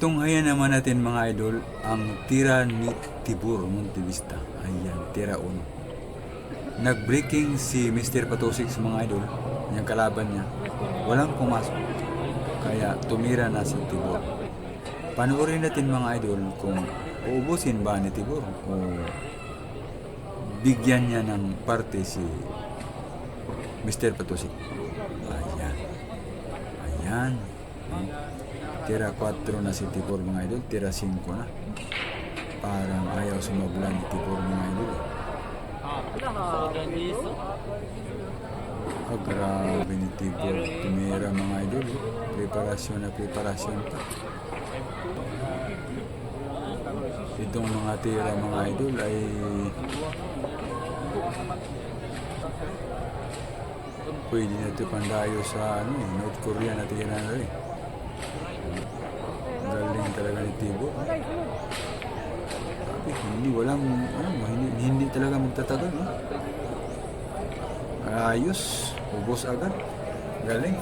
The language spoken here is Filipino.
Tunghayan naman natin mga idol ang tira ni Tibor Montevista. Ayan, tira 1. Nag-breaking si Mr. Patusik sa mga idol, yung kalaban niya. Walang pumasok. Kaya tumira na si Tibor. Panoorin natin mga idol kung uubusin ba ni Tibor o bigyan niya ng parte si Mr. Patusik. Ayan. Ayan. Tira 4 na si Tibor mga idol. Tira 5 na. Parang ayaw sumabla ni Tibor mga idol. Grabe ni Tibor. Tumira mga idol. Preparasyon na preparasyon pa. Itong mga tira mga idol ay pwede na ito pandayo sa North Korea na tira na rin. Galing talaga ni Tibor. Hindi talaga magtatagal. Ayos, ubos agad. Galing.